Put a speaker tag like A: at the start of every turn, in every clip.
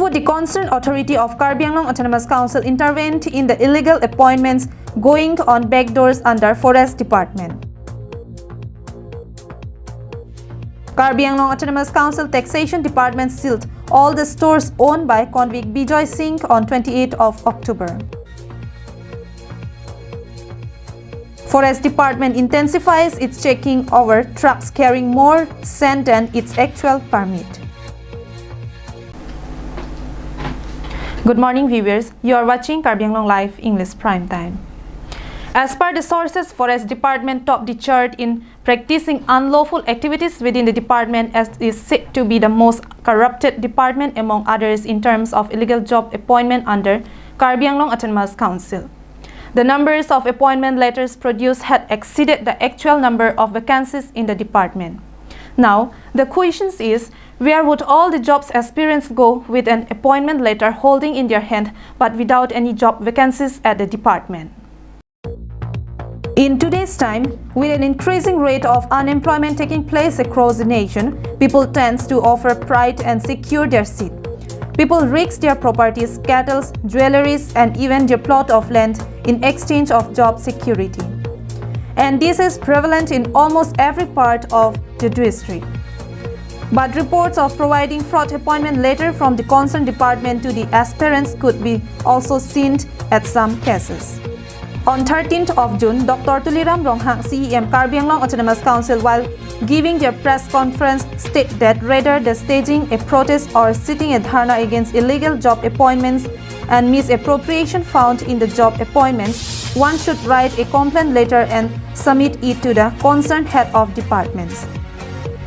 A: would the concerned authority of Karbi Anglong Autonomous Council intervene in the illegal appointments going on backdoors under Forest Department? Karbi Anglong Autonomous Council Taxation Department sealed all the stores owned by convict Bijoy Singh on 28th of October. Forest Department intensifies its checking over trucks carrying more sand than its actual permit. Good morning viewers, you are watching Karbi Anglong Live English Prime Time. As per the sources, Forest Department topped the chart in practicing unlawful activities within the department, as is said to be the most corrupted department among others in terms of illegal job appointment under Karbi Anglong Autonomous Council. The numbers of appointment letters produced had exceeded the actual number of vacancies in the department. Now, the question is, where would all the jobs aspirants go with an appointment letter holding in their hand but without any job vacancies at the department? In today's time, with an increasing rate of unemployment taking place across the nation, people tend to offer pride and secure their seat. People risk their properties, cattle, jewelries, and even their plot of land in exchange of job security. And this is prevalent in almost every part of the district. But reports of providing fraud appointment letter from the concerned department to the aspirants could be also seen at some cases. On 13th of June, Dr. Tuliram Ronghang, CEM Karbi Anglong Autonomous Council, while giving their press conference, stated that rather than staging a protest or sitting a dharna against illegal job appointments and misappropriation found in the job appointments, one should write a complaint letter and submit it to the concerned head of departments.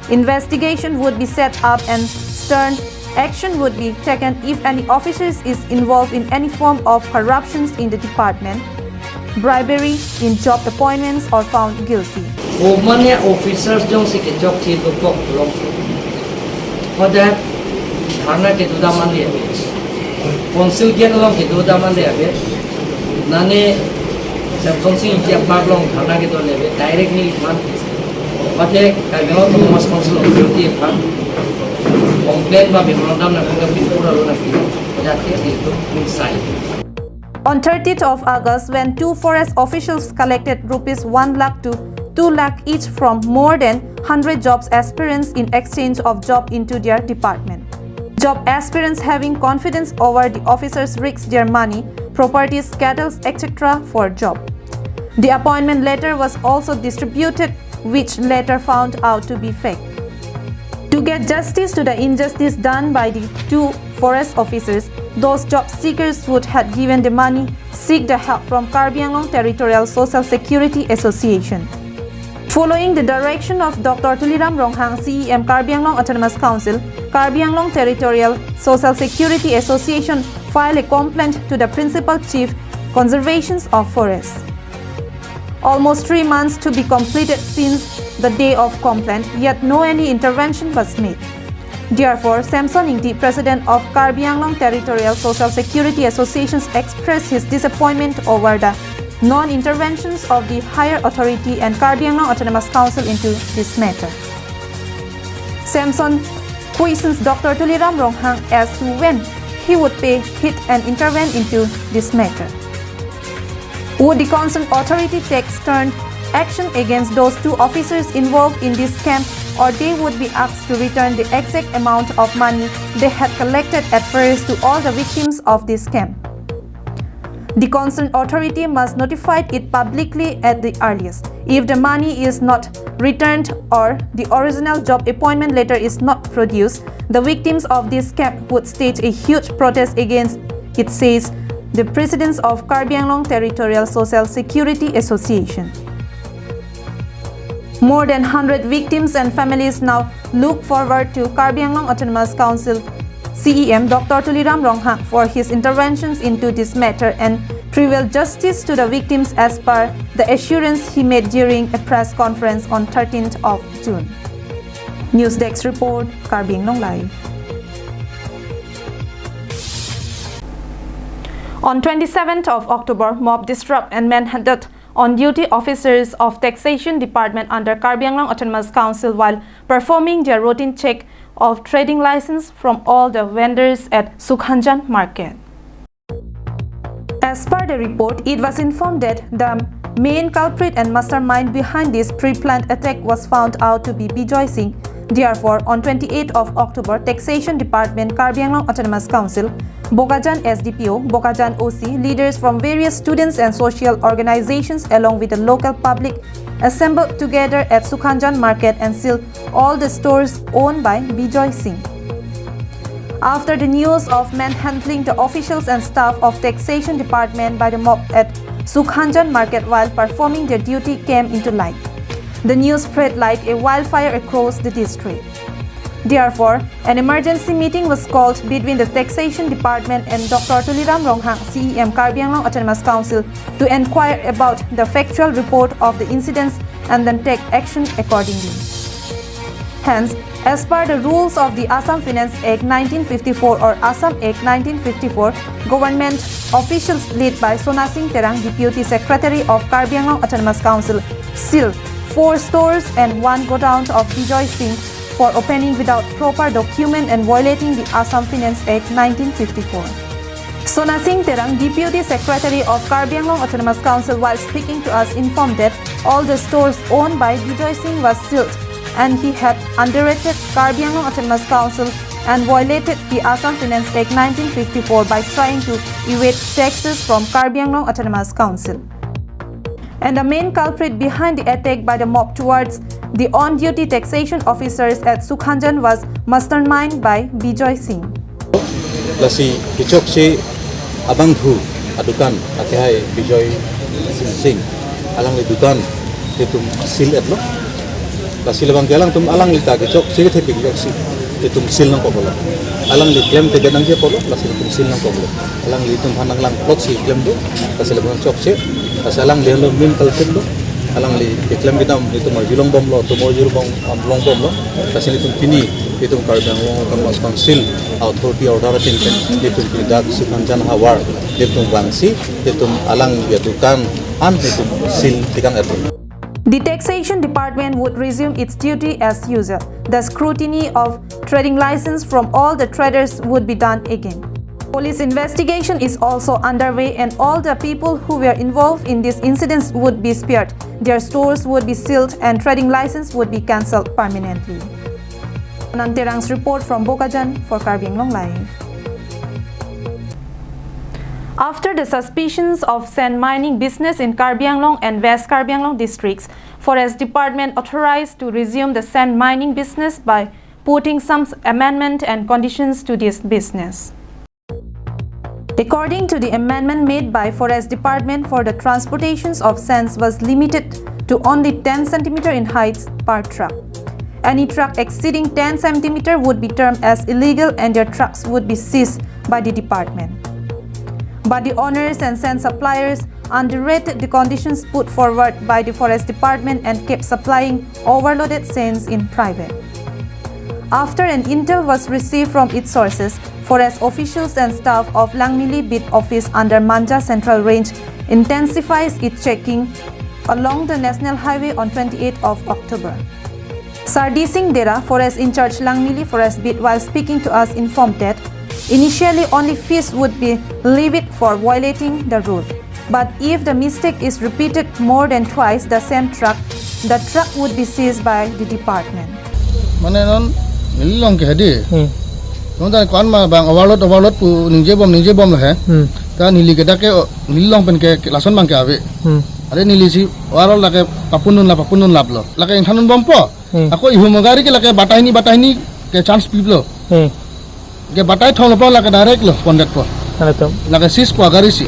A: Investigation would be set up and stern action would be taken if any officers is involved in any form of corruptions in the department, bribery in job appointments, or found guilty.
B: Many officers don't seek a job to cook wrong. For that, Hana ke duda man liya. Council get along ke duda man liya. Nane something ke apart long Hana ke duda liya. Directly man. But they kagano to mas council of duty fan. Complain ba bimrodam na kung bipura lo na pila. Jati itu inside.
A: On 30th of August, when two forest officials collected rupees 1 lakh to 2 lakh each from more than 100 jobs aspirants in exchange of job into their department. Job aspirants having confidence over the officers risk their money, properties, cattle, etc. for job. The appointment letter was also distributed, which later found out to be fake. To get justice to the injustice done by the two forest officers, those job seekers would have given the money, seek the help from Karbi Anglong Territorial Social Security Association. Following the direction of Dr. Tuliram Ronghang, CEM Karbi Anglong Autonomous Council, Karbi Anglong Territorial Social Security Association filed a complaint to the Principal Chief Conservation of Forests. Almost 3 months to be completed since the day of complaint, yet no any intervention was made. Therefore, Samson Ingti, President of Karbi Anglong Territorial Social Security Association, expressed his disappointment over the non-interventions of the higher authority and Karbi Anglong Autonomous Council into this matter. Samson questions Dr. Tuliram Ronghang as to when he would pay hit and intervene into this matter. Would the concerned authority take stern action against those two officers involved in this scam, or they would be asked to return the exact amount of money they had collected at first to all the victims of this scam? The concerned authority must notify it publicly at the earliest. If the money is not returned or the original job appointment letter is not produced, the victims of this scam would stage a huge protest against it, says the President of Karbi Anglong Territorial Social Security Association. More than 100 victims and families now look forward to Karbi Anglong Autonomous Council CEM Dr. Tuliram Ronghang for his interventions into this matter and prevail justice to the victims as per the assurance he made during a press conference on 13th of June. News Desk Report, Karbi Anglong Live. On 27th of October, mob disrupt and manhandled on-duty officers of Taxation Department under Karbi Anglong Autonomous Council while performing their routine check of trading license from all the vendors at Sukhanjan market. As per the report, it was informed that the main culprit and mastermind behind this pre-planned attack was found out to be Bijoy Singh. Therefore, on 28th of October, Taxation Department, Karbi Anglong Autonomous Council, Bokajan SDPO, Bokajan OC, leaders from various students and social organizations along with the local public assembled together at Sukhanjan market and sealed all the stores owned by Bijoy Singh. After the news of manhandling the officials and staff of Taxation Department by the mob at Sukhanjan market while performing their duty came into light, the news spread like a wildfire across the district. Therefore, an emergency meeting was called between the Taxation Department and Dr. Tuliram Ronghang, CEM Karbi Anglong Autonomous Council, to inquire about the factual report of the incidents and then take action accordingly. Hence, as per the rules of the Assam Finance Act 1954 or Assam Act 1954, government officials led by Sona Singh Terang, Deputy Secretary of Karbi Anglong Autonomous Council, sealed 4 stores and 1 godown of Bijoy Singh for opening without proper document and violating the Assam Finance Act 1954. Sona Singh Terang, Deputy Secretary of Karbi Anglong Autonomous Council, while speaking to us, informed that all the stores owned by Bijoy Singh was sealed and he had underrated Karbi Anglong Autonomous Council and violated the Assam Finance Act 1954 by trying to evade taxes from Karbi Anglong Autonomous Council. And the main culprit behind the attack by the mob towards the on-duty taxation officers at Sukhanjan was masterminded by Bijoy Singh.
C: Lasi Bichok si Abang Thu adukan akhai Bijoy Singh alang lidukan itu sil etlo lasi labang kelang tum alang lita Bichok si the Bichok si itu sil nang polo alang li claim te ganang je polo lasi itu sil nang polo alang li tum hanang lang plot si claim do lasi labang chok si asalang li lo min kalpit do alang li claim kita itu marjulong bom lo to marjul bom long bom lo lasi itu pini itu Karbi Anglong Autonomous Council authority order tingkat itu tidak Sukhanjan hawar itu bangsi itu alang yadukan an itu sil tikang erto.
A: The Taxation Department would resume its duty as usual. The scrutiny of trading license from all the traders would be done again. Police investigation is also underway and all the people who were involved in these incidents would be spared. Their stores would be sealed and trading license would be cancelled permanently. Nanterang's report from Bokajan for Karbi Anglong Live. After the suspicions of sand mining business in Karbi Anglong and West Karbi Anglong districts, Forest Department authorized to resume the sand mining business by putting some amendment and conditions to this business. According to the amendment made by Forest Department, for the transportations of sands was limited to only 10 cm in height per truck. Any truck exceeding 10 cm would be termed as illegal and their trucks would be seized by the department. But the owners and sand suppliers underrated the conditions put forward by the Forest Department and kept supplying overloaded sands in private. After an intel was received from its sources, forest officials and staff of Langmili Bid Office under Manja Central Range intensifies its checking along the National Highway on 28th of October. Sardi Singh Dera, Forest in charge Langmili Forest Bid, while speaking to us, informed that initially only fees would be levied for violating the rule. But if the mistake is repeated more than twice the same truck, the truck would be seized by the department.
D: Manenon nililong ke hadi. Nonta kon ma bang overload pu ninje bom la hai. Ta nili ke dake nililong pen ke lason bang ke ave. Are nili si warol la ke papunun lap lo. La ke thanun bom po. Ako ihu mogari ke la ke batahini ke chance people. Ke batai thong po la ke direct lo pondet po. La ke sis po agari si.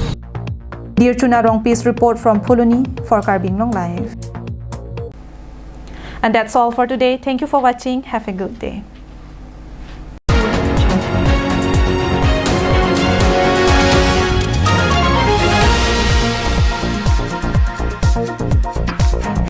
A: Dear Chunarong, peace report from Puluni for Karbi Anglong Live. And that's all for today. Thank you for watching. Have a good day.